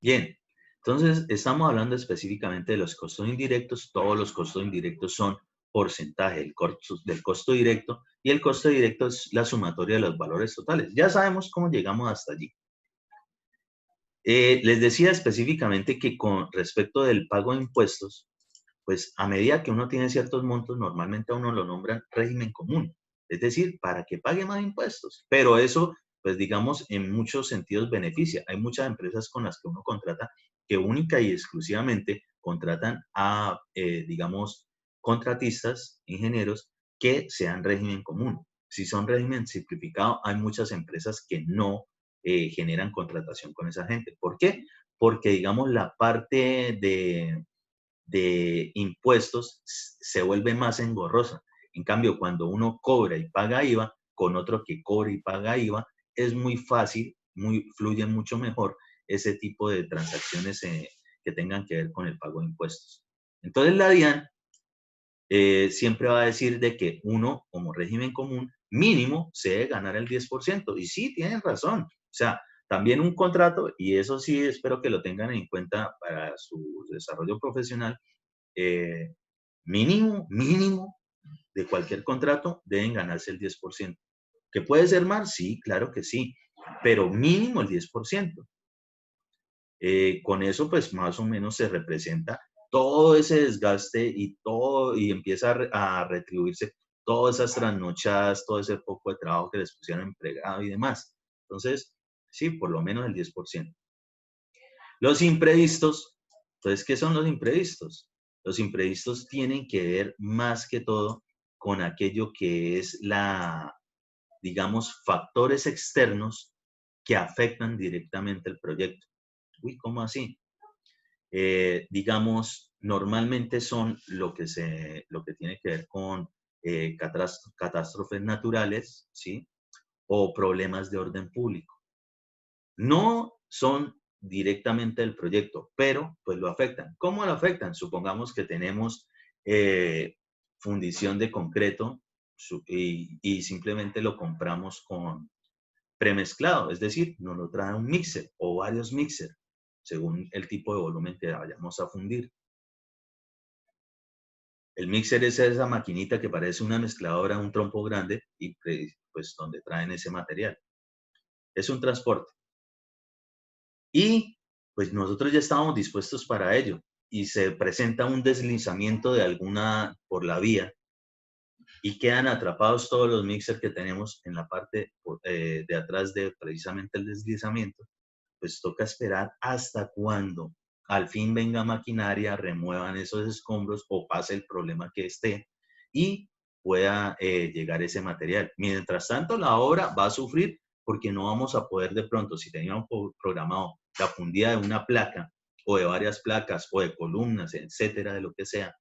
Bien, entonces estamos hablando específicamente de los costos indirectos. Todos los costos indirectos son porcentaje del costo directo y el costo directo es la sumatoria de los valores totales. Ya sabemos cómo llegamos hasta allí. Les decía específicamente que con respecto del pago de impuestos, pues a medida que uno tiene ciertos montos, normalmente a uno lo nombran régimen común, es decir, para que pague más impuestos. Pero eso, pues digamos, en muchos sentidos beneficia. Hay muchas empresas con las que uno contrata que única y exclusivamente contratan a, digamos, contratistas, ingenieros, que sean régimen común. Si son régimen simplificado, hay muchas empresas que no generan contratación con esa gente. ¿Por qué? Porque, digamos, la parte de impuestos se vuelve más engorrosa. En cambio, cuando uno cobra y paga IVA, con otro que cobra y paga IVA, es muy fácil, fluye mucho mejor ese tipo de transacciones que tengan que ver con el pago de impuestos. Entonces, la DIAN siempre va a decir de que uno, como régimen común, mínimo se debe ganar el 10%. Y sí, tienen razón. O sea, también un contrato, y eso sí espero que lo tengan en cuenta para su desarrollo profesional, eh, mínimo de cualquier contrato deben ganarse el 10%. ¿Que puede ser más? Sí, claro que sí, pero mínimo el 10%. Con eso, pues más o menos se representa todo ese desgaste y todo, y empieza a retribuirse todas esas trasnochadas, todo ese poco de trabajo que les pusieron empleado y demás. Entonces, sí, por lo menos el 10%. Los imprevistos, entonces, ¿qué son los imprevistos? Los imprevistos tienen que ver más que todo con aquello que es digamos, factores externos que afectan directamente el proyecto. Uy, ¿cómo así? Digamos, normalmente son lo que tiene que ver con catástrofes naturales, ¿sí? O problemas de orden público. No son directamente del proyecto, pero pues lo afectan. ¿Cómo lo afectan? Supongamos que tenemos fundición de concreto y simplemente lo compramos con premezclado, es decir, nos lo trae un mixer o varios mixer, según el tipo de volumen que vayamos a fundir. El mixer es esa maquinita que parece una mezcladora, un trompo grande y pues donde traen ese material. Es un transporte. Y pues nosotros ya estábamos dispuestos para ello y se presenta un deslizamiento de alguna por la vía y quedan atrapados todos los mixers que tenemos en la parte de atrás de precisamente el deslizamiento. Pues toca esperar hasta cuando al fin venga maquinaria, remuevan esos escombros o pase el problema que esté y pueda llegar ese material. Mientras tanto, la obra va a sufrir porque no vamos a poder de pronto, si teníamos programado la fundida de una placa o de varias placas o de columnas, etcétera, de lo que sea,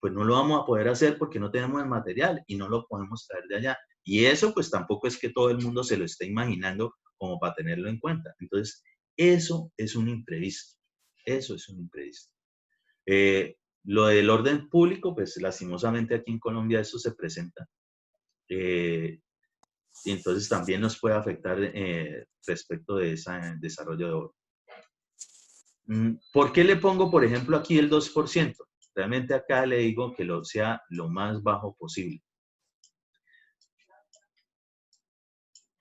pues no lo vamos a poder hacer porque no tenemos el material y no lo podemos traer de allá. Y eso pues tampoco es que todo el mundo se lo esté imaginando como para tenerlo en cuenta. Entonces, eso es un imprevisto. Eso es un imprevisto. Lo del orden público, pues lastimosamente aquí en Colombia eso se presenta. Y entonces también nos puede afectar respecto de ese desarrollo de obra. ¿Por qué le pongo, por ejemplo, aquí el 2%? Realmente acá le digo que lo sea lo más bajo posible.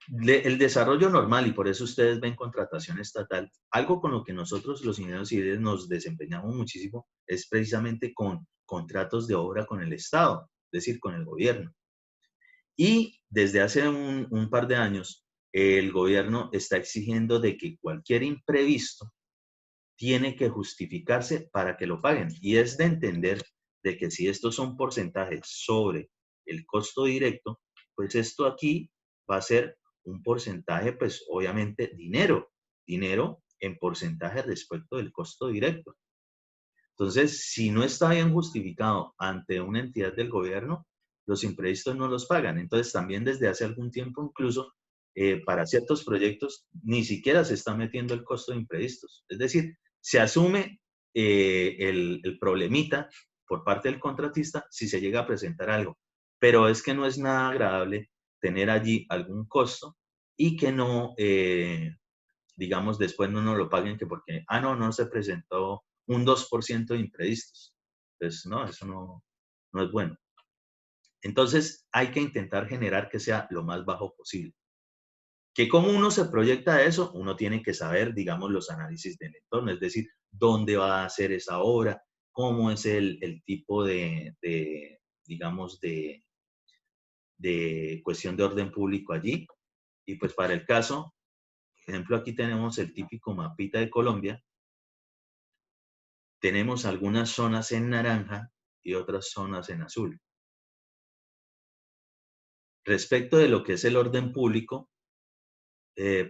El desarrollo normal, y por eso ustedes ven contratación estatal, algo con lo que nosotros los ingenieros civiles nos desempeñamos muchísimo, es precisamente con contratos de obra con el Estado, es decir, con el gobierno. Y desde hace un par de años, el gobierno está exigiendo de que cualquier imprevisto tiene que justificarse para que lo paguen. Y es de entender de que si estos son porcentajes sobre el costo directo, pues esto aquí va a ser un porcentaje, pues obviamente dinero en porcentaje respecto del costo directo. Entonces, si no está bien justificado ante una entidad del gobierno, los imprevistos no los pagan. Entonces, también desde hace algún tiempo, incluso para ciertos proyectos, ni siquiera se está metiendo el costo de imprevistos. Es decir, se asume el problemita por parte del contratista si se llega a presentar algo. Pero es que no es nada agradable tener allí algún costo y que no digamos, después no nos lo paguen que porque, no se presentó un 2% de imprevistos. Entonces, no, eso no es bueno. Entonces, hay que intentar generar que sea lo más bajo posible. Que cómo uno se proyecta a eso, uno tiene que saber, digamos, los análisis del entorno, es decir, dónde va a ser esa obra, cómo es el tipo digamos, de cuestión de orden público allí. Y pues para el caso, por ejemplo, aquí tenemos el típico mapita de Colombia. Tenemos algunas zonas en naranja y otras zonas en azul. Respecto de lo que es el orden público,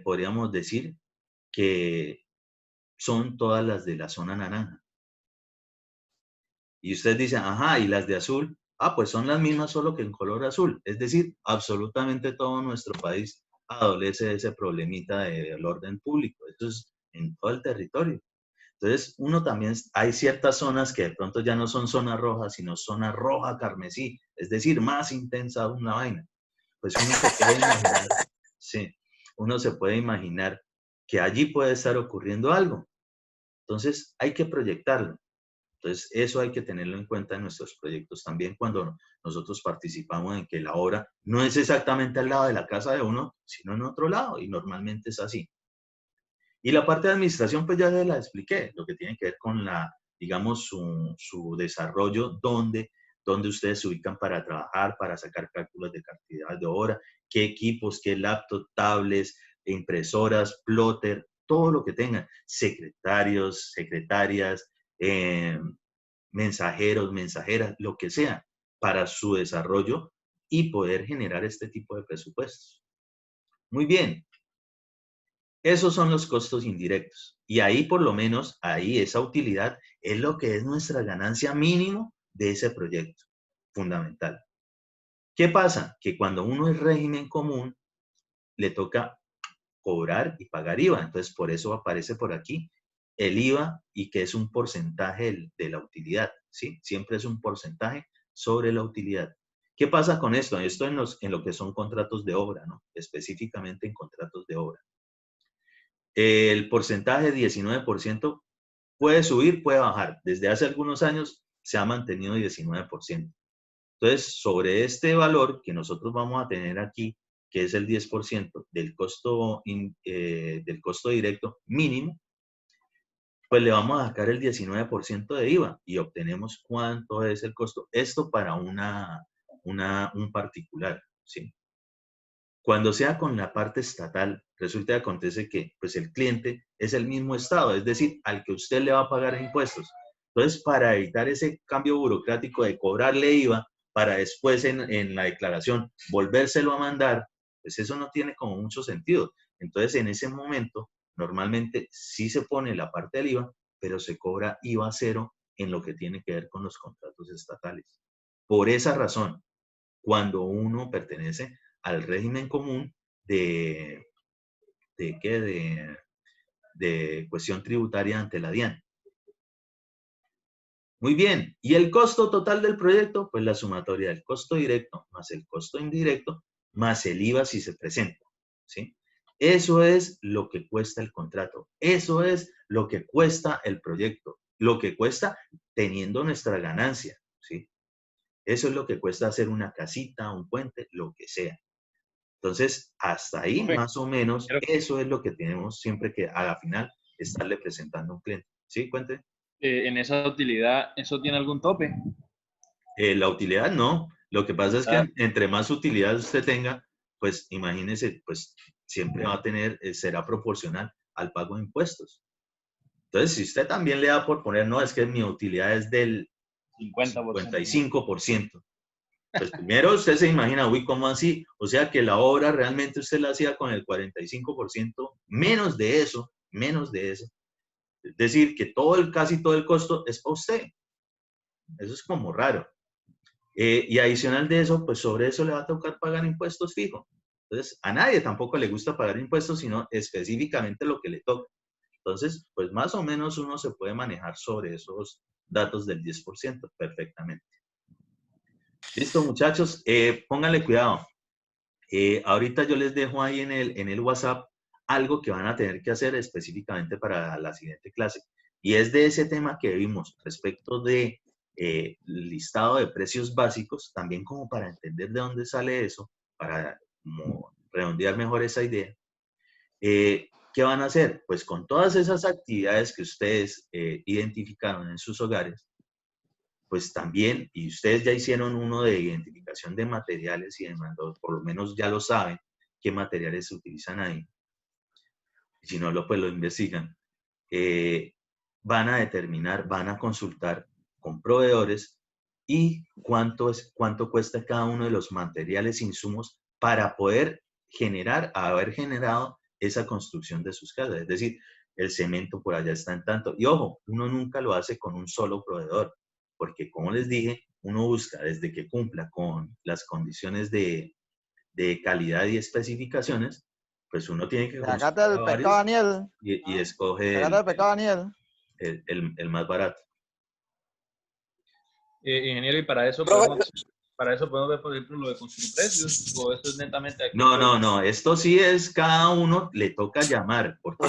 podríamos decir que son todas las de la zona naranja. Y usted dice, ajá, ¿y las de azul? Pues son las mismas, solo que en color azul. Es decir, absolutamente todo nuestro país adolece de ese problemita del orden público. Eso es en todo el territorio. Entonces, uno también, hay ciertas zonas que de pronto ya no son zona roja, sino zona roja carmesí. Es decir, más intensa aún la vaina. Pues uno se puede imaginar, sí, uno se puede imaginar que allí puede estar ocurriendo algo. Entonces, hay que proyectarlo. Entonces, eso hay que tenerlo en cuenta en nuestros proyectos también cuando nosotros participamos en que la obra no es exactamente al lado de la casa de uno, sino en otro lado, y normalmente es así. Y la parte de administración, pues ya se la expliqué, lo que tiene que ver con digamos, su desarrollo, donde ustedes se ubican para trabajar, para sacar cálculos de cantidad de hora, qué equipos, qué laptops, tablets, impresoras, plotter, todo lo que tengan, secretarios, secretarias, mensajeros, mensajeras, lo que sea, para su desarrollo y poder generar este tipo de presupuestos. Muy bien, esos son los costos indirectos. Y ahí, por lo menos, ahí esa utilidad es lo que es nuestra ganancia mínimo de ese proyecto. Fundamental. ¿Qué pasa? Que cuando uno es régimen común, le toca cobrar y pagar IVA. Entonces, por eso aparece por aquí el IVA y que es un porcentaje de la utilidad. ¿Sí? Siempre es un porcentaje sobre la utilidad. ¿Qué pasa con esto? Esto en lo que son contratos de obra, ¿no? Específicamente en contratos de obra. El porcentaje 19% puede subir, puede bajar. Desde hace algunos años se ha mantenido 19%. Entonces, sobre este valor que nosotros vamos a tener aquí, que es el 10% del costo directo mínimo, pues le vamos a sacar el 19% de IVA y obtenemos cuánto es el costo. Esto para un particular, ¿sí? Cuando sea con la parte estatal, resulta que acontece que pues el cliente es el mismo Estado, es decir, al que usted le va a pagar impuestos. Entonces, para evitar ese cambio burocrático de cobrarle IVA para después en la declaración volvérselo a mandar, pues eso no tiene como mucho sentido. Entonces, en ese momento, normalmente sí se pone la parte del IVA, pero se cobra IVA cero en lo que tiene que ver con los contratos estatales. Por esa razón, cuando uno pertenece al régimen común ¿qué? De cuestión tributaria ante la DIAN. Muy bien, ¿y el costo total del proyecto? Pues la sumatoria del costo directo más el costo indirecto más el IVA si se presenta, ¿sí? Eso es lo que cuesta el contrato, eso es lo que cuesta el proyecto, lo que cuesta teniendo nuestra ganancia, ¿sí? Eso es lo que cuesta hacer una casita, un puente, lo que sea. Entonces, hasta ahí más o menos, eso es lo que tenemos siempre que a la final estarle presentando a un cliente. ¿Sí? Cuente. En esa utilidad, ¿eso tiene algún tope? La utilidad no. Lo que pasa es que entre más utilidad usted tenga, pues imagínese, pues siempre va a tener, será proporcional al pago de impuestos. Entonces, si usted también le da por poner, no, es que mi utilidad es del 50%. 55%. Pues primero usted se imagina, uy, ¿cómo así? O sea que la obra realmente usted la hacía con el 45%, menos de eso, menos de eso. Es decir, que casi todo el costo es para usted. Eso es como raro. Y adicional de eso, pues sobre eso le va a tocar pagar impuestos fijos. Entonces, a nadie tampoco le gusta pagar impuestos, sino específicamente lo que le toca. Entonces, pues más o menos uno se puede manejar sobre esos datos del 10% perfectamente. Listo, muchachos, pónganle cuidado. Ahorita yo les dejo ahí en el WhatsApp algo que van a tener que hacer específicamente para la siguiente clase. Y es de ese tema que vimos respecto de listado de precios básicos, también como para entender de dónde sale eso, para como redondear mejor esa idea. ¿Qué van a hacer? Pues con todas esas actividades que ustedes identificaron en sus hogares, pues también, y ustedes ya hicieron uno de identificación de materiales y demás, por lo menos ya lo saben, qué materiales se utilizan ahí. Si no, pues lo investigan. Van a determinar, van a consultar con proveedores y cuánto cuesta cada uno de los materiales, insumos para poder haber generado esa construcción de sus casas. Es decir, el cemento por allá está en tanto. Y ojo, uno nunca lo hace con un solo proveedor, porque como les dije, uno busca desde que cumpla con las condiciones de calidad y especificaciones, pues uno tiene que Sacate el pescado, Daniel. y escoge Sacate el pescado, Daniel. el más barato. Ingeniero, y para eso podemos ver, por ejemplo, lo de construir precios, o esto es netamente aquí. No, esto sí es, cada uno le toca llamar, porque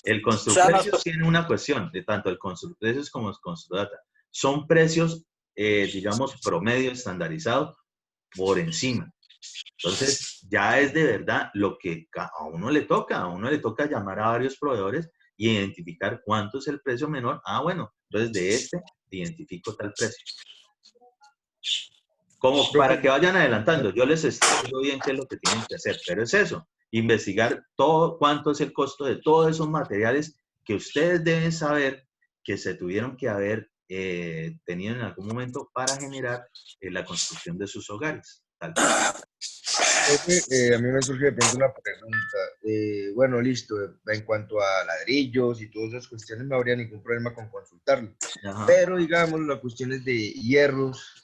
el Construprecios tiene una cuestión, de tanto el Construprecios como el Construdata. Son precios, digamos, promedio estandarizados por encima. Entonces, ya es de verdad lo que a uno le toca llamar a varios proveedores y identificar cuánto es el precio menor. Ah, bueno, entonces de este identifico tal precio. Como para que vayan adelantando, yo les explico bien qué es lo que tienen que hacer, pero es eso, investigar todo, cuánto es el costo de todos esos materiales que ustedes deben saber que se tuvieron que haber tenido en algún momento para generar la construcción de sus hogares. Tal vez. A mí me surge de pronto una pregunta. Bueno, listo, en cuanto a ladrillos y todas esas cuestiones no habría ningún problema con consultarlo. Ajá. Pero, digamos, las cuestiones de hierros,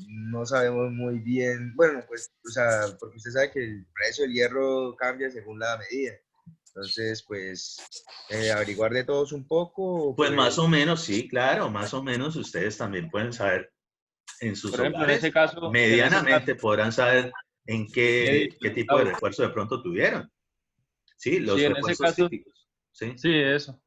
no sabemos muy bien. Bueno, pues, o sea, porque usted sabe que el precio del hierro cambia según la medida. Entonces, pues, averiguar de todos un poco. Pues más o menos, sí, claro, más o menos ustedes también pueden saber en sus Por ejemplo, hogares, en ese caso, medianamente podrán saber en qué tipo de claro. refuerzo de pronto tuvieron. Sí, los Sí, en ese refuerzos caso, típicos. Sí, sí, eso.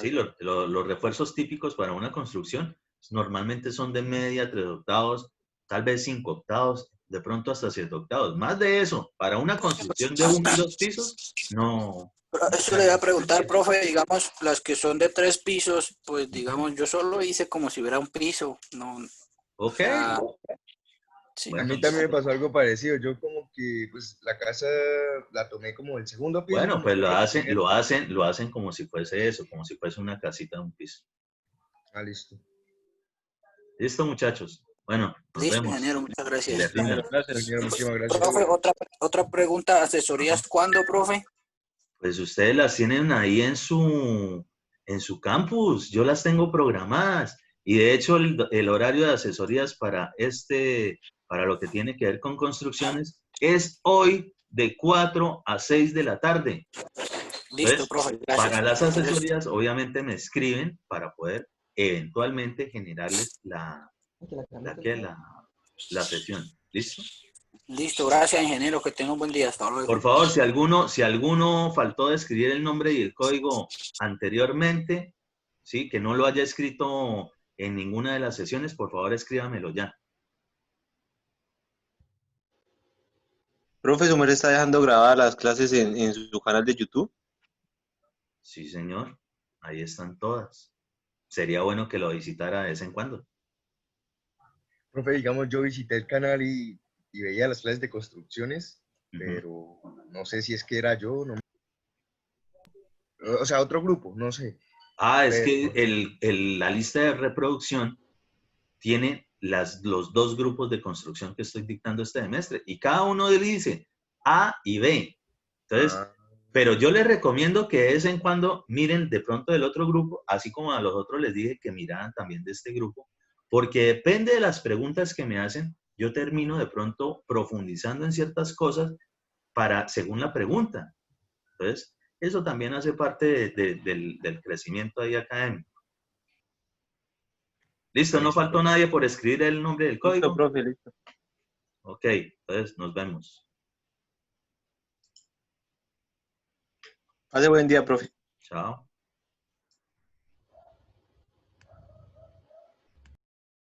sí, los refuerzos típicos para una construcción normalmente son de media, 3 octavos, tal vez 5 octavos, de pronto hasta 7 octavos. Más de eso, para una construcción de 1 y 2 pisos, no. Eso le voy a preguntar, profe, digamos, las que son de 3 pisos, pues digamos, yo solo hice como si hubiera un piso, no. Ok. O sea, sí. Bueno, A mí también me pasó algo parecido. Yo como que, pues, la casa la tomé como el segundo piso. bueno, como pues que lo hacen como si fuese eso, como si fuese una casita de un piso. Ah, listo. Listo, muchachos. Bueno, nos Listo, vemos. ingeniero, muchas Que gracias. les rinda. Gracias. Muchísimas gracias. Profe, otra pregunta, ¿asesorías cuándo, profe? Pues ustedes las tienen ahí en su campus. Yo las tengo programadas. Y de hecho, el horario de asesorías para lo que tiene que ver con construcciones, es hoy de 4 a 6 de la tarde. Listo, Entonces, profe, para gracias. las asesorías, obviamente me escriben para poder eventualmente generarles la sesión. ¿Listo? Listo, gracias, ingeniero, que tenga un buen día, hasta luego. Por favor, si alguno faltó de escribir el nombre y el código anteriormente, ¿sí? Que no lo haya escrito en ninguna de las sesiones, por favor escríbamelo ya. Profe, ¿su merced está dejando grabadas las clases en su canal de YouTube? Sí, señor. Ahí están todas. Sería bueno que lo visitara de vez en cuando. Profe, digamos, yo visité el canal y veía las clases de construcciones, pero no sé si es que era yo, no. O sea, otro grupo, no sé. Ah, es Pero, que la lista de reproducción tiene los 2 grupos de construcción que estoy dictando este semestre y cada uno le dice A y B. Entonces, pero yo les recomiendo que de vez en cuando miren de pronto del otro grupo, así como a los otros les dije que miraran también de este grupo, porque depende de las preguntas que me hacen, yo termino de pronto profundizando en ciertas cosas según la pregunta. Entonces, eso también hace parte del crecimiento ahí académico. Listo, no faltó nadie por escribir el nombre del código. Listo, profe, listo. Ok, entonces nos vemos. Hace buen día, profe. Chao.